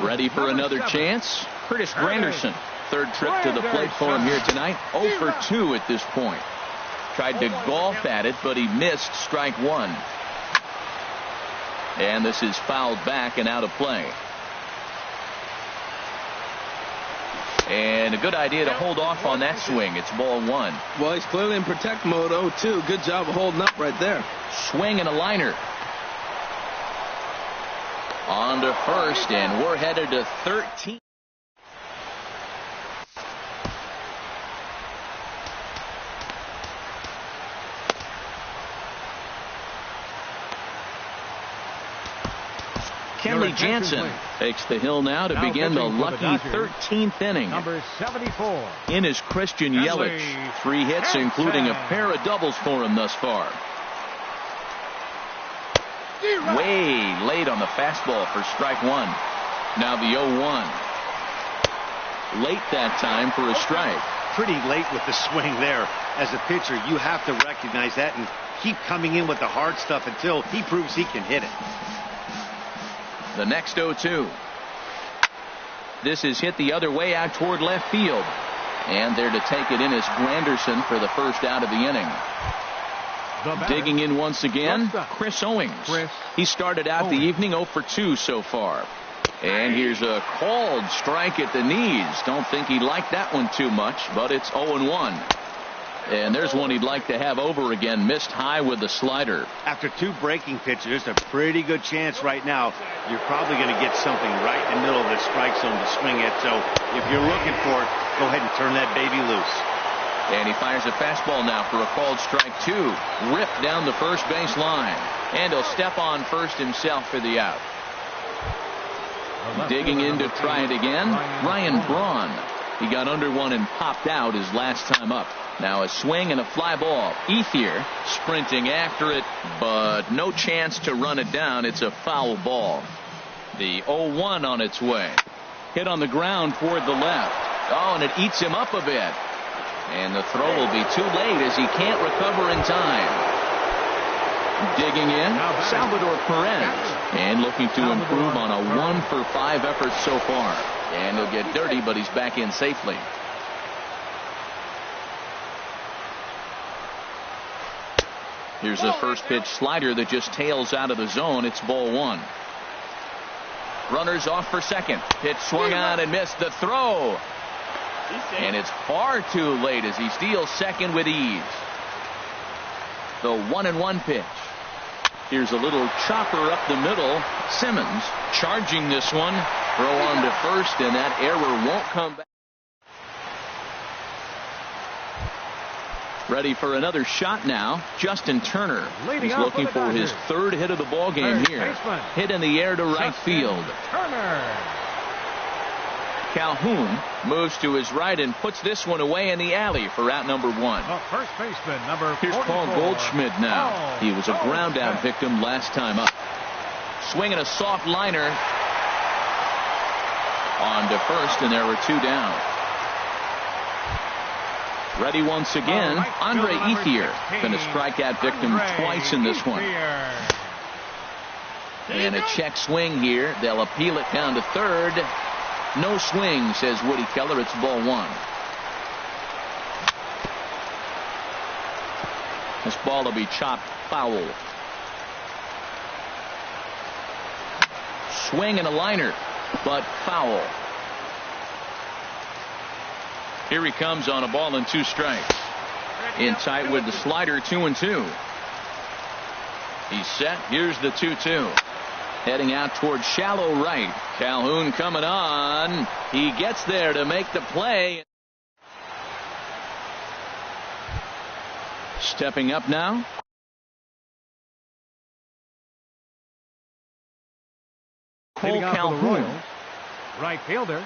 Ready for another chance? Curtis Granderson. 3rd trip to the plate for him here tonight. 0 for 2 at this point. Tried to golf at it, but he missed strike 1. And this is fouled back and out of play. And a good idea to hold off on that swing. It's ball 1. Well, he's clearly in protect mode. 0-2. Good job of holding up right there. Swing and a liner. On to first, and we're headed to 13. Kenley Jansen takes the hill now to begin the lucky 13th inning. Number 74. In is Christian Yelich. 3 hits, including a pair of doubles for him thus far. Way late on the fastball for strike 1. Now the 0-1. Late that time for a strike. Pretty late with the swing there. As a pitcher, you have to recognize that and keep coming in with the hard stuff until he proves he can hit it. The next 0-2. This is hit the other way out toward left field. And there to take it in is Granderson for the first out of the inning. Digging in once again, Chris Owings. He started out the evening 0 for 2 so far. And here's a called strike at the knees. Don't think he liked that one too much, but it's 0-1. And there's one he'd like to have over again. Missed high with the slider. After 2 breaking pitches, a pretty good chance right now. You're probably going to get something right in the middle of the strike zone to swing at. So if you're looking for it, go ahead and turn that baby loose. And he fires a fastball now for a called strike 2. Ripped down the first base line. And he'll step on first himself for the out. Digging in to try it again, Ryan Braun. He got under one and popped out his last time up. Now a swing and a fly ball. Ethier sprinting after it, but no chance to run it down. It's a foul ball. The 0-1 on its way. Hit on the ground toward the left. Oh, and it eats him up a bit. And the throw will be too late as he can't recover in time. Digging in, Salvador Perez. And looking to improve on a 1 for 5 effort so far. And he'll get dirty, but he's back in safely. Here's a first pitch slider that just tails out of the zone. It's ball 1. Runners off for second. Pitch swung on and missed the throw. And it's far too late as he steals second with ease. The 1-1 pitch. Here's a little chopper up the middle. Simmons charging this one. Throw on to first, and that error won't come back. Ready for another shot now. Justin Turner. He's looking for his 3rd hit of the ball game here. Hit in the air to right field. Calhoun moves to his right and puts this one away in the alley for out number 1. First baseman, number 44. Here's Paul Goldschmidt now. He was a ground out victim last time up. Swinging a soft liner on to first, and there were 2 down. Ready once again, Andre Ethier. Been a strikeout victim twice in this one. And a check swing here. They'll appeal it down to third. No swing, says Woody Keller. It's ball 1. This ball will be chopped foul. Swing and a liner, but foul. Here he comes on a ball and 2 strikes. In tight with the slider, 2-2. He's set. Here's the 2-2. Heading out towards shallow right. Calhoun coming on. He gets there to make the play. Stepping up now. Cole Calhoun. Right fielder,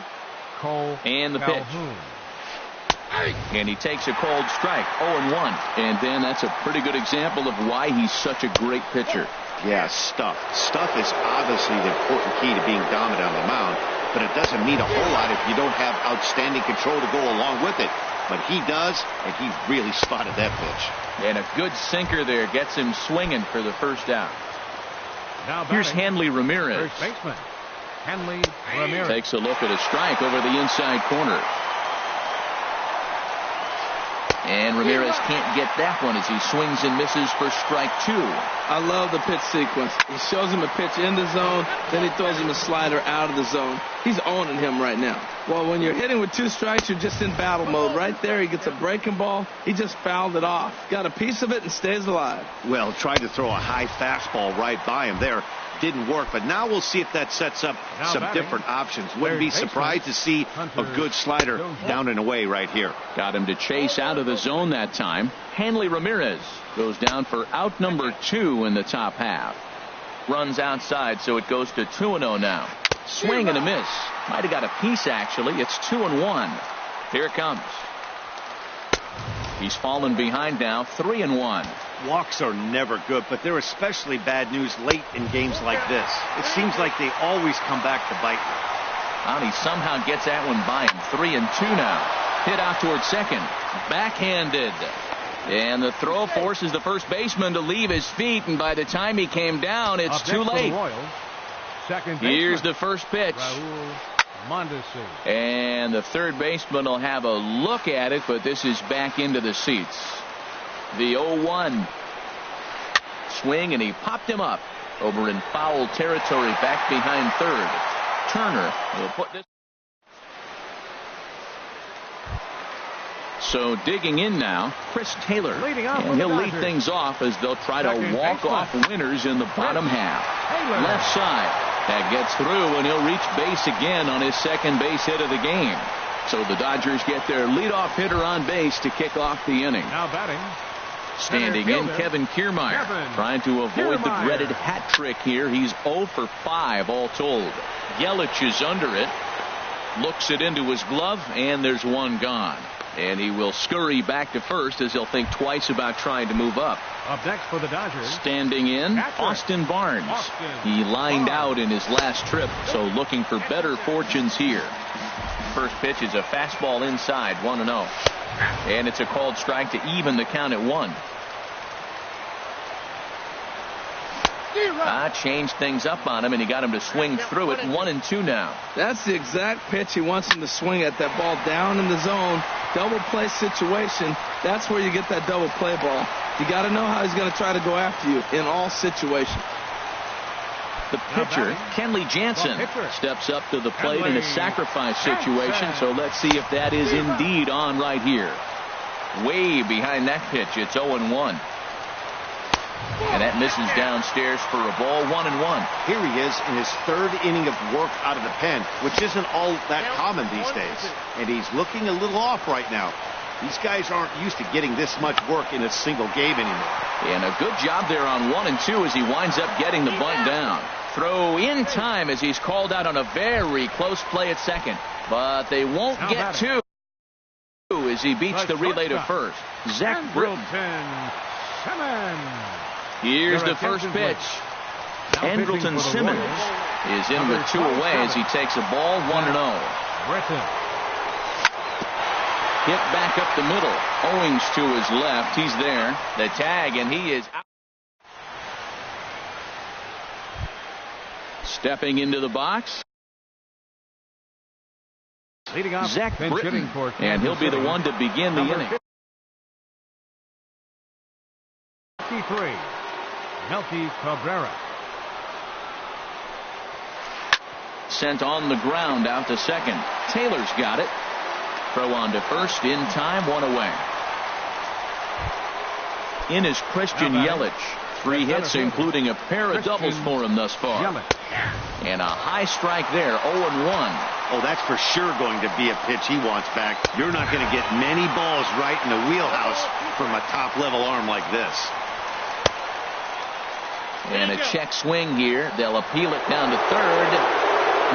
Cole and the Calhoun. Pitch. And he takes a cold strike, 0-1. And then that's a pretty good example of why he's such a great pitcher. Yeah, stuff. Stuff is obviously the important key to being dominant on the mound, but it doesn't mean a whole lot if you don't have outstanding control to go along with it. But he does, and he really spotted that pitch. And a good sinker there gets him swinging for the first out. Now here's Hanley Ramirez. First baseman, Hanley Ramirez. Takes a look at a strike over the inside corner. And Ramirez can't get that one as he swings and misses for strike 2. I love the pitch sequence. He shows him a pitch in the zone, then he throws him a slider out of the zone. He's owning him right now. Well, when you're hitting with 2 strikes, you're just in battle mode. Right there, he gets a breaking ball. He just fouled it off. Got a piece of it and stays alive. Well, tried to throw a high fastball right by him there. Didn't work, but now we'll see if that sets up some different options. Wouldn't be surprised to see a good slider down and away right here. Got him to chase out of the zone that time. Hanley Ramirez goes down for out number 2 in the top half. Runs outside, so it goes to 2-0 now. Swing and a miss. Might have got a piece, actually. It's 2-1. Here it comes. He's fallen behind now, 3-1. Walks are never good, but they're especially bad news late in games like this. It seems like they always come back to bite you. And he somehow gets that one by him. 3-2 now. Hit out towards second. Backhanded. And the throw forces the first baseman to leave his feet, and by the time he came down, it's too late. Here's the first pitch. And the third baseman will have a look at it, but this is back into the seats. The 0-1 swing, and he popped him up over in foul territory back behind third. Turner will put this. So digging in now, Chris Taylor, and he'll lead things off as they'll try to walk off winners in the bottom half. Left side. That gets through, and he'll reach base again on his second base hit of the game. So the Dodgers get their leadoff hitter on base to kick off the inning. Now batting. Standing in, Kevin Kiermaier, trying to avoid the dreaded hat trick here. He's 0 for 5 all told. Yelich is under it. Looks it into his glove, and there's one gone. And he will scurry back to first as he'll think twice about trying to move up. Up next for the Dodgers. Standing in, Austin Barnes. He lined out in his last trip, so looking for better fortunes here. First pitch is a fastball inside, 1-0. And it's a called strike to even the count at 1. Changed things up on him, and he got him to swing through it. 1-2 now. That's the exact pitch he wants him to swing at. That ball down in the zone. Double play situation. That's where you get that double play ball. You got to know how he's going to try to go after you in all situations. The pitcher, Kenley Jansen, steps up to the plate in a sacrifice situation. So let's see if that is indeed on right here. Way behind that pitch. It's 0-1. And that misses downstairs for a ball. 1-1. Here he is in his third inning of work out of the pen, which isn't all that common these days. And he's looking a little off right now. These guys aren't used to getting this much work in a single game anymore. And a good job there on 1 and 2 as he winds up getting the bunt down. throw in time as he's called out on a very close play at second. But they won't get two as he beats the relay to first. Zach Britton. Here's the first pitch. Andrelton Simmons is in with 2 away as he takes a ball 1-0. Hit back up the middle. Owings to his left. He's there. The tag, and he is out. Stepping into the box, Zach Britton, and he'll be the one to begin the inning. 53, Melky Cabrera. Sent on the ground out to second. Taylor's got it. Throw on to first in time, 1 away. In is Christian Yelich. 3 hits, including a pair of doubles for him thus far. And a high strike there, 0-1. Oh, that's for sure going to be a pitch he wants back. You're not going to get many balls right in the wheelhouse from a top-level arm like this. And a check swing here. They'll appeal it down to third.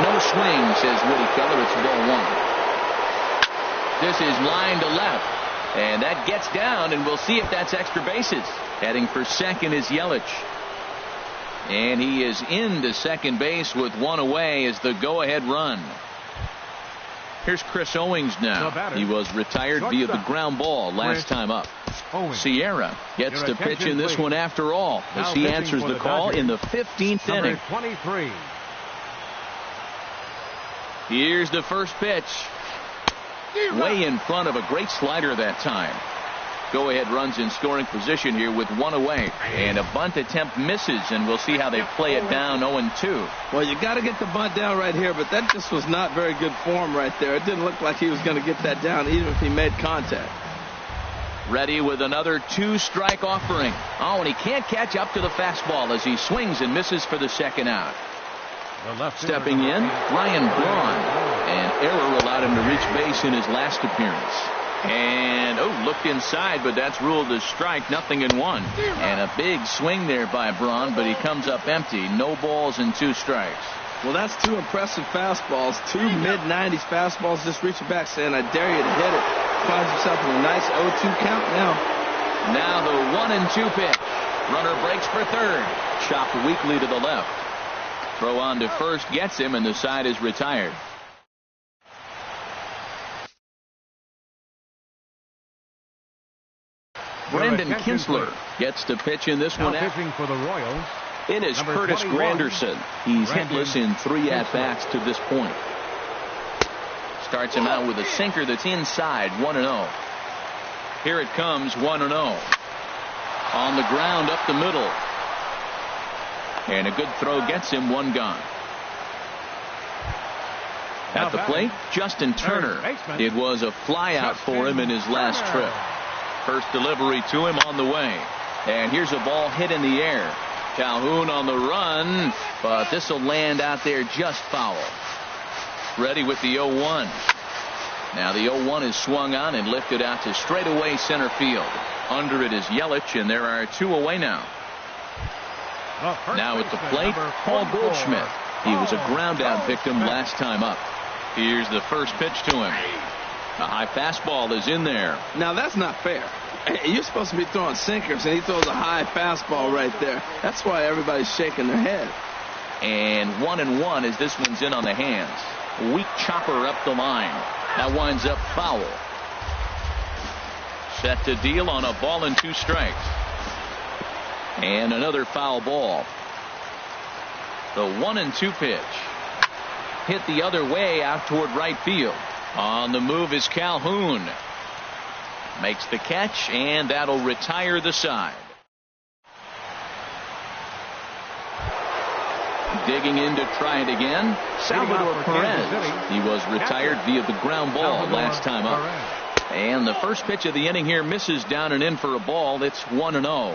No swing, says Woody Keller. It's ball 1. This is line to left. And that gets down, and we'll see if that's extra bases. Heading for second is Yelich. And he is into second base with 1 away as the go-ahead run. Here's Chris Owings now. He was retired via the ground ball last time up. Sierra gets to pitch in this one after all as he answers the call in the 15th inning. 23. Here's the first pitch. Way in front of a great slider that time. Go-ahead runs in scoring position here with 1 away. And a bunt attempt misses, and we'll see how they play it down 0-2. Well, you got to get the bunt down right here, but that just was not very good form right there. It didn't look like he was going to get that down even if he made contact. Ready with another 2-strike offering. Oh, and he can't catch up to the fastball as he swings and misses for the second out. Stepping in, Ryan Braun. An error allowed him to reach base in his last appearance. And, looked inside, but that's ruled as strike, 0-1. And a big swing there by Braun, but he comes up empty. No balls and 2 strikes. Well, that's 2 impressive fastballs. 2 mid-90s fastballs just reaching back saying, I dare you to hit it. Finds himself in a nice 0-2 count now. Now the 1-2 pitch. Runner breaks for third. Chopped weakly to the left. Throw on to first gets him, and the side is retired. Brandon Kinsler gets to pitch in this one. Pitching for the Royals. In is Curtis 21. Granderson. He's hitless in 3 at-bats to this point. Starts him out with a sinker that's inside, 1-0. Here it comes, 1-0. On the ground up the middle. And a good throw gets him, 1 gone. At the plate, Justin Turner. It was a flyout for him in his last trip. First delivery to him on the way. And here's a ball hit in the air. Calhoun on the run, but this will land out there just foul. Ready with the 0-1. Now the 0-1 is swung on and lifted out to straightaway center field. Under it is Yelich, and there are 2 away now. Now at the plate, Paul Goldschmidt. He was a ground out victim last time up. Here's the first pitch to him. A high fastball is in there. Now that's not fair. You're supposed to be throwing sinkers, and he throws a high fastball right there. That's why everybody's shaking their head. And 1-1 as this one's in on the hands. Weak chopper up the line. That winds up foul. Set to deal on a ball and 2 strikes. And another foul ball. The 1-2 pitch. Hit the other way out toward right field. On the move is Calhoun. Makes the catch, and that'll retire the side. Digging in to try it again, Salvador Perez. He was retired via the ground ball last time up. And the first pitch of the inning here misses down and in for a ball. It's 1-0.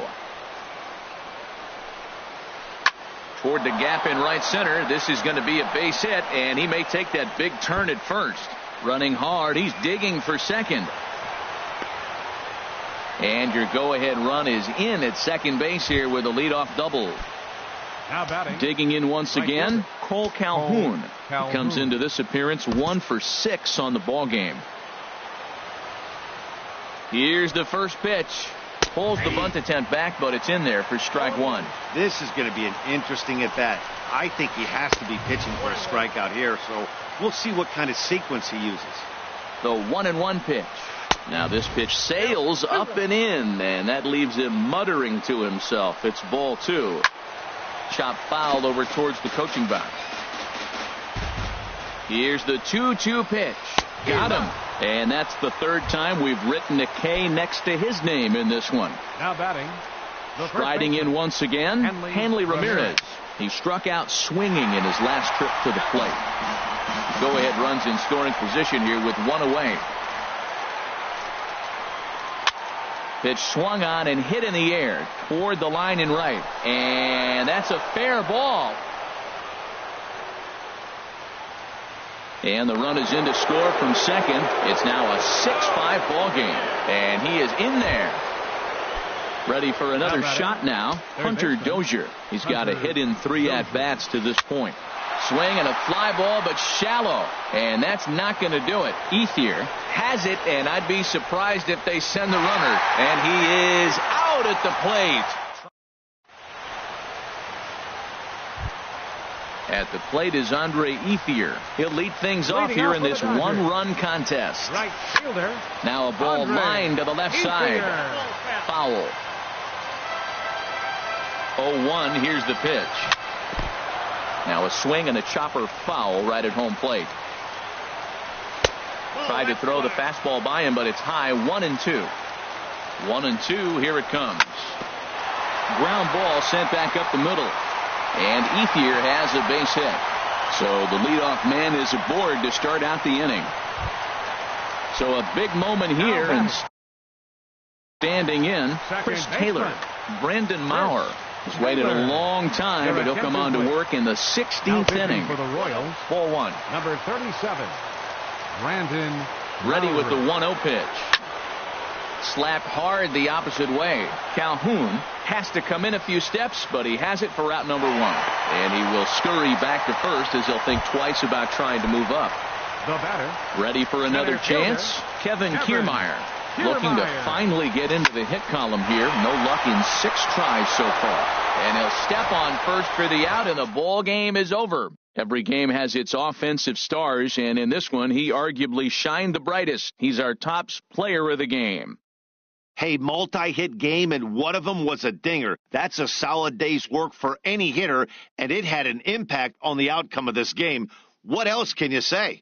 Toward the gap in right center. This is going to be a base hit, and he may take that big turn at first. Running hard. He's digging for second. And your go-ahead run is in at second base here with a leadoff double. Now batting. Digging in once Right again, fielder. Cole Calhoun. Calhoun. Comes into this appearance 1 for 6 on the ball game. Here's the first pitch. Pulls the bunt attempt back, but it's in there for strike 1. This is going to be an interesting at bat. I think he has to be pitching for a strikeout here, so we'll see what kind of sequence he uses. The 1-1 pitch. Now this pitch sails up and in, and that leaves him muttering to himself. It's ball 2. Chop foul over towards the coaching box. Here's the 2-2 pitch. Got him. And that's the third time we've written a K next to his name in this one. Now batting. Striding in once again, Hanley Ramirez. He struck out swinging in his last trip to the plate. Go-ahead runs in scoring position here with 1 away. Pitch swung on and hit in the air toward the line and right. And that's a fair ball. And the run is in to score from second. It's now a 6-5 ball game. And he is in there. Ready for another shot now. Hunter Dozier. He's got a hit in 3 at-bats to this point. Swing and a fly ball, but shallow. And that's not going to do it. Ethier has it, and I'd be surprised if they send the runner. And he is out at the plate. At the plate is Andre Ethier. He'll lead things off here in this 1-run contest. Right fielder. Now a ball lined to the left side. Foul. 0-1. Here's the pitch. Now a swing and a chopper foul right at home plate. Tried to throw the fastball by him, but it's high. 1-2. 1-2. Here it comes. Ground ball sent back up the middle. And Ethier has a base hit. So the leadoff man is aboard to start out the inning. So a big moment here, and standing in, Chris Taylor. Brandon Maurer has waited a long time, but he'll come on to work in the 16th inning. For the Royals, Ball 1. number 37, Brandon. Ready with the 1-0 pitch. Slapped hard the opposite way. Calhoun has to come in a few steps, but he has it for out number 1. And he will scurry back to first as he'll think twice about trying to move up. The batter. Ready for another chance. Kevin Kiermaier. Looking to finally get into the hit column here. No luck in 6 tries so far. And he'll step on first for the out, and the ball game is over. Every game has its offensive stars, and in this one, he arguably shined the brightest. He's our top player of the game. Hey, multi-hit game, and one of them was a dinger. That's a solid day's work for any hitter, and it had an impact on the outcome of this game. What else can you say?